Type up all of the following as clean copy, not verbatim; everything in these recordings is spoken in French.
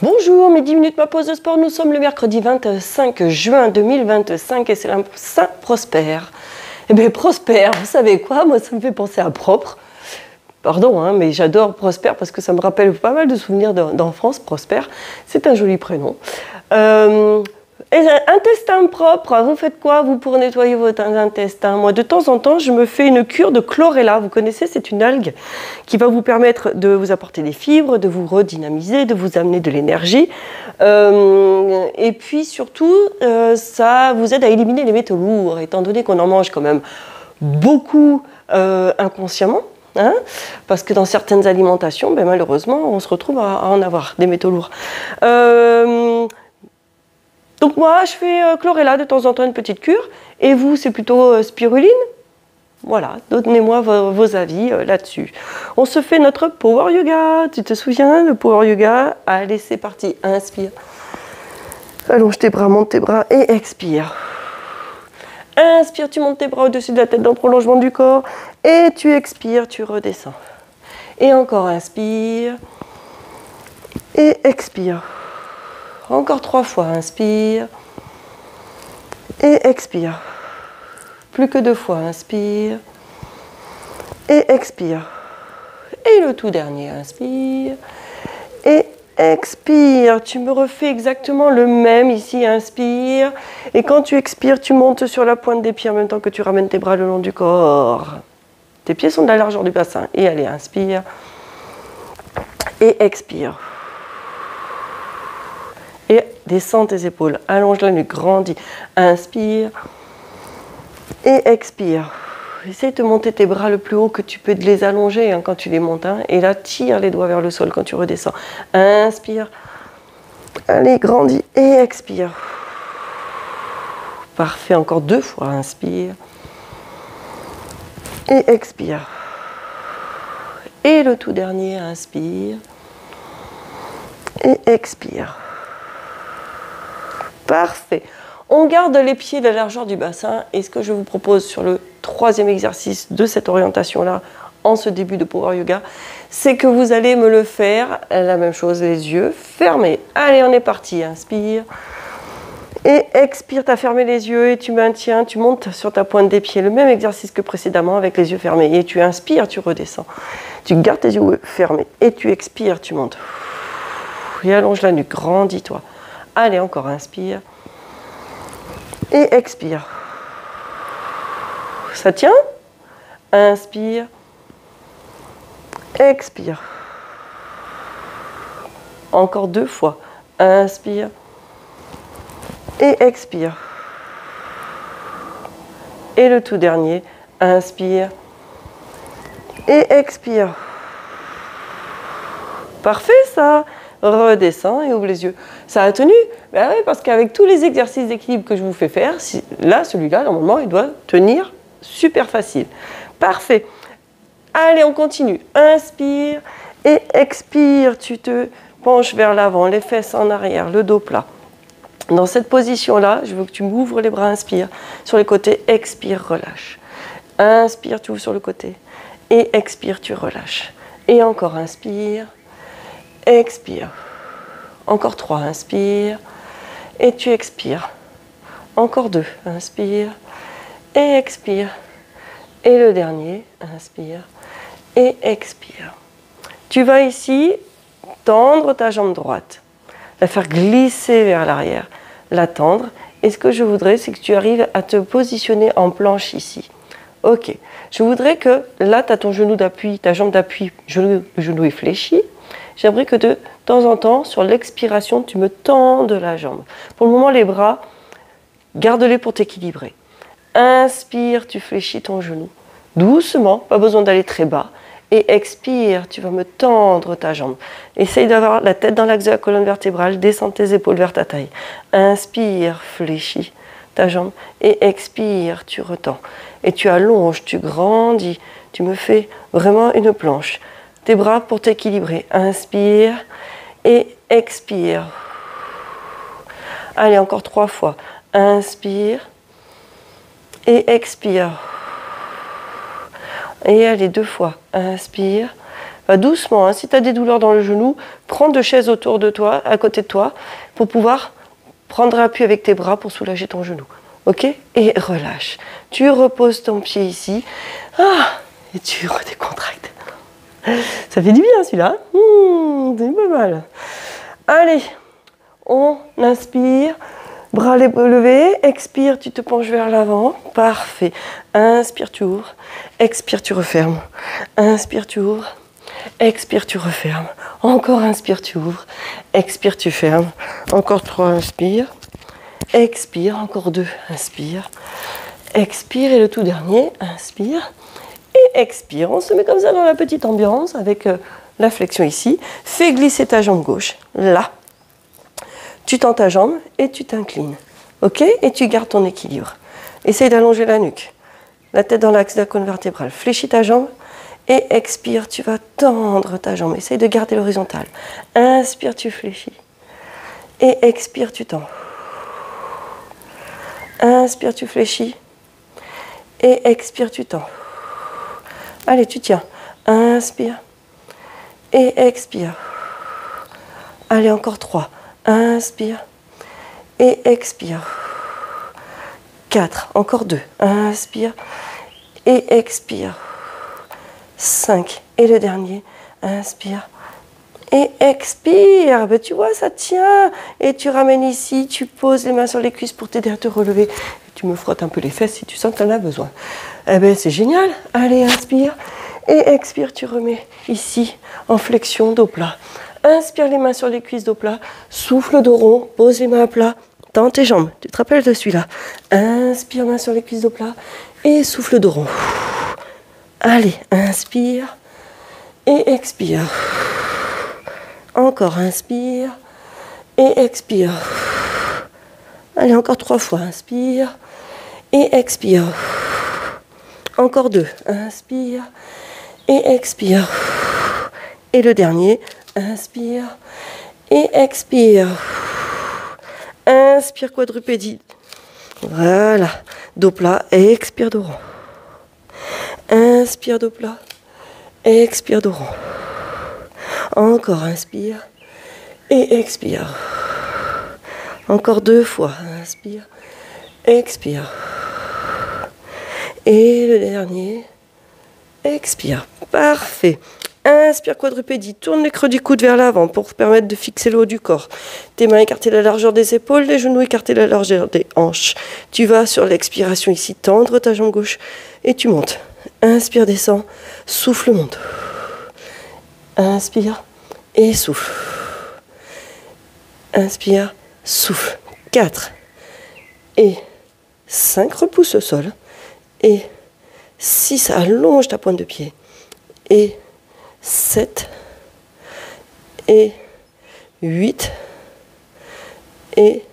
Bonjour, mes 10 minutes, ma pause de sport. Nous sommes le mercredi 25 juin 2025 et c'est la Saint-Prosper. Eh bien, Prosper, vous savez quoi? Moi, ça me fait penser à propre. Pardon, hein, mais j'adore Prosper parce que ça me rappelle pas mal de souvenirs d'enfance. Prosper, c'est un joli prénom. Intestin propre, vous faites quoi vous pour nettoyer votre intestin? Moi, de temps en temps, je me fais une cure de chlorella. Vous connaissez, c'est une algue qui va vous permettre de vous apporter des fibres, de vous redynamiser, de vous amener de l'énergie. Et puis surtout, ça vous aide à éliminer les métaux lourds, étant donné qu'on en mange quand même beaucoup inconsciemment. Hein, parce que dans certaines alimentations, ben, malheureusement, on se retrouve à en avoir des métaux lourds. Donc moi, je fais chlorella de temps en temps, une petite cure. Et vous, c'est plutôt spiruline? Voilà, donnez-moi vos avis là-dessus. On se fait notre Power Yoga. Tu te souviens, le Power Yoga? Allez, c'est parti. Inspire. Allonge tes bras, monte tes bras et expire. Inspire, tu montes tes bras au-dessus de la tête dans le prolongement du corps. Et tu expires, tu redescends. Et encore, inspire. Et expire. Encore 3 fois, inspire. Et expire. Plus que 2 fois, inspire. Et expire. Et le tout dernier, inspire. Et expire. Tu me refais exactement le même ici, inspire. Et quand tu expires, tu montes sur la pointe des pieds en même temps que tu ramènes tes bras le long du corps. Tes pieds sont de la largeur du bassin. Et allez, inspire. Et expire. Et descends tes épaules. Allonge la nuque, grandis. Inspire. Et expire. Essaye de monter tes bras le plus haut que tu peux, de les allonger hein, quand tu les montes. Hein. Et là, tire les doigts vers le sol quand tu redescends. Inspire. Allez, grandis. Et expire. Parfait. Encore 2 fois. Inspire. Et expire. Et le tout dernier, inspire. Et expire. Parfait. On garde les pieds de la largeur du bassin. Et ce que je vous propose sur le 3e exercice de cette orientation-là, en ce début de Power Yoga, c'est que vous allez me le faire, la même chose, les yeux fermés. Allez, on est parti. Inspire. Et expire, tu as fermé les yeux et tu maintiens, tu montes sur ta pointe des pieds. Le même exercice que précédemment avec les yeux fermés. Et tu inspires, tu redescends. Tu gardes tes yeux fermés. Et tu expires, tu montes. Et allonge la nuque, grandis-toi. Allez, encore, inspire. Et expire. Ça tient? Inspire. Expire. Encore 2 fois. Inspire. Et expire. Et le tout dernier, inspire. Et expire. Parfait ça. Redescends et ouvre les yeux. Ça a tenu? Ben oui, parce qu'avec tous les exercices d'équilibre que je vous fais faire, là, celui-là, normalement, il doit tenir super facile. Parfait. Allez, on continue. Inspire et expire. Tu te penches vers l'avant, les fesses en arrière, le dos plat. Dans cette position-là, je veux que tu m'ouvres les bras, inspire. Sur les côtés, expire, relâche. Inspire, tu ouvres sur le côté. Et expire, tu relâches. Et encore, inspire. Expire. Encore 3, inspire. Et tu expires. Encore 2, inspire. Et expire. Et le dernier, inspire. Et expire. Tu vas ici tendre ta jambe droite. La faire glisser vers l'arrière. La tendre. Et ce que je voudrais, c'est que tu arrives à te positionner en planche ici. Ok. Je voudrais que là, tu as ton genou d'appui, ta jambe d'appui, genou est fléchi. J'aimerais que de temps en temps, sur l'expiration, tu me tendes la jambe. Pour le moment, les bras, garde-les pour t'équilibrer. Inspire, tu fléchis ton genou. Doucement, pas besoin d'aller très bas. Et expire, tu vas me tendre ta jambe. Essaye d'avoir la tête dans l'axe de la colonne vertébrale, descends tes épaules vers ta taille. Inspire, fléchis ta jambe. Et expire, tu retends. Et tu allonges, tu grandis. Tu me fais vraiment une planche. Tes bras pour t'équilibrer. Inspire et expire. Allez, encore 3 fois. Inspire et expire. Et allez, 2 fois. Inspire. Va doucement, hein. Si tu as des douleurs dans le genou, prends 2 chaises autour de toi, à côté de toi, pour pouvoir prendre appui avec tes bras pour soulager ton genou. Ok? Et relâche. Tu reposes ton pied ici. Et tu redécontractes. Ça fait du bien celui-là. C'est pas mal. Allez, on inspire. Bras levés. Expire, tu te penches vers l'avant. Parfait. Inspire, tu ouvres. Expire, tu refermes. Inspire, tu ouvres. Expire, tu refermes. Encore inspire, tu ouvres. Expire, tu fermes. Encore 3, inspire. Expire, encore 2, inspire. Expire et le tout dernier, inspire. Et expire. On se met comme ça dans la petite ambiance avec la flexion ici. Fais glisser ta jambe gauche, là. Tu tends ta jambe et tu t'inclines. Ok? Et tu gardes ton équilibre. Essaye d'allonger la nuque. La tête dans l'axe de la colonne vertébrale. Fléchis ta jambe. Et expire, tu vas tendre ta jambe. Essaye de garder l'horizontale. Inspire, tu fléchis. Et expire, tu tends. Inspire, tu fléchis. Et expire, tu tends. Allez, tu tiens. Inspire. Et expire. Allez, encore 3. Inspire. Et expire. 4. Encore 2. Inspire. Et expire. 5. Et le dernier, inspire et expire. Ben, tu vois, ça tient. Et tu ramènes ici, tu poses les mains sur les cuisses pour t'aider à te relever. Et tu me frottes un peu les fesses si tu sens que tu en as besoin. Eh ben, c'est génial. Allez, inspire et expire. Tu remets ici en flexion, dos plat. Inspire les mains sur les cuisses, dos plat. Souffle, dos rond. Pose les mains à plat. Tends tes jambes. Tu te rappelles de celui-là. Inspire, main sur les cuisses, dos plat. Et souffle, dos rond. Allez, inspire et expire. Encore inspire et expire. Allez, encore 3 fois. Inspire et expire. Encore 2. Inspire et expire. Et le dernier, inspire et expire. Inspire, quadrupédie. Voilà. Dos plat et expire, dos rond. Inspire, dos plat. Expire, dos rond. Encore inspire. Et expire. Encore 2 fois. Inspire. Expire. Et le dernier. Expire. Parfait. Inspire, quadrupédie. Tourne les creux du coude vers l'avant pour permettre de fixer le haut du corps. Tes mains écartées la largeur des épaules, les genoux écartés la largeur des hanches. Tu vas sur l'expiration ici, tendre ta jambe gauche et tu montes. Inspire, descends, souffle, monte. Inspire et souffle. Inspire, souffle. 4 et 5, repousse au sol. Et 6, allonge ta pointe de pied. Et 7 et 8 et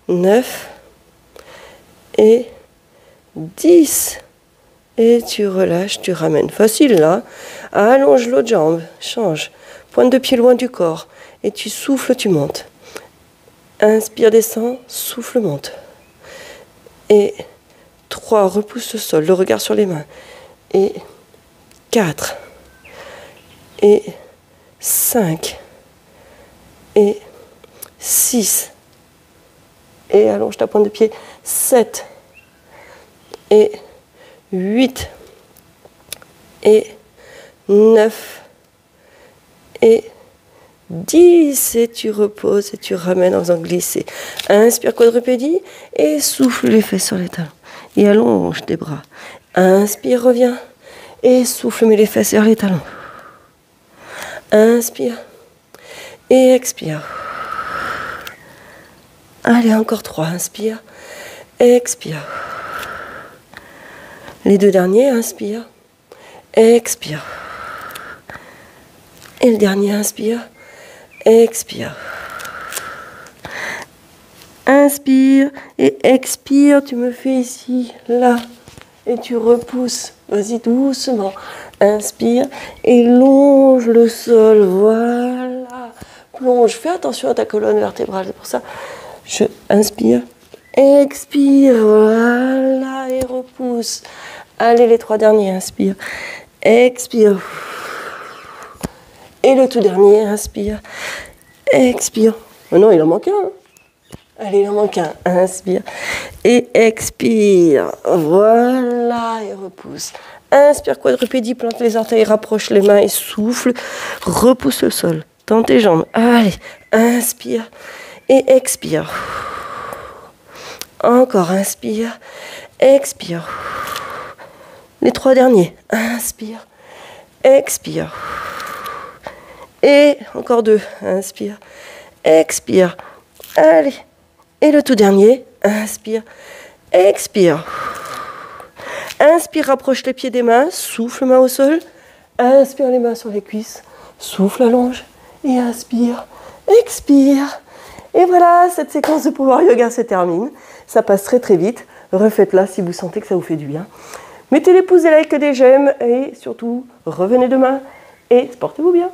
9 et 10. Et tu relâches, tu ramènes. Facile là. Allonge l'autre jambe. Change. Pointe de pied loin du corps. Et tu souffles, tu montes. Inspire, descends. Souffle, monte. Et 3, repousse le sol. Le regard sur les mains. Et 4. Et 5. Et 6. Et allonge ta pointe de pied. 7. Et 8 et 9 et 10 et tu reposes et tu ramènes en faisant glisser. Inspire, quadrupédie et souffle les fesses sur les talons et allonge tes bras. Inspire, reviens et souffle, mets les fesses vers les talons. Inspire et expire. Allez, encore 3. Inspire, expire. Les 2 derniers, inspire, expire. Et le dernier, inspire, expire. Inspire et expire, tu me fais ici, là, et tu repousses. Vas-y doucement. Inspire et longe le sol, voilà. Plonge, fais attention à ta colonne vertébrale, c'est pour ça. Je inspire, expire, voilà, et repousse. Allez, les 3 derniers, inspire, expire. Et le tout dernier, inspire, expire. Oh non, il en manque un. Allez, il en manque un. Inspire et expire. Voilà, et repousse. Inspire, quadrupédie, plante les orteils, rapproche les mains et souffle. Repousse le sol. Tends tes jambes. Allez, inspire et expire. Encore, inspire, expire. Les 3 derniers. Inspire, expire. Et encore 2. Inspire, expire. Allez. Et le tout dernier. Inspire, expire. Inspire, rapproche les pieds des mains. Souffle, main au sol. Inspire, les mains sur les cuisses. Souffle, allonge. Et inspire, expire. Et voilà, cette séquence de Power Yoga se termine. Ça passe très très vite. Refaites-la si vous sentez que ça vous fait du bien. Mettez des pouces, des likes, des j'aime. Et surtout, revenez demain et portez-vous bien.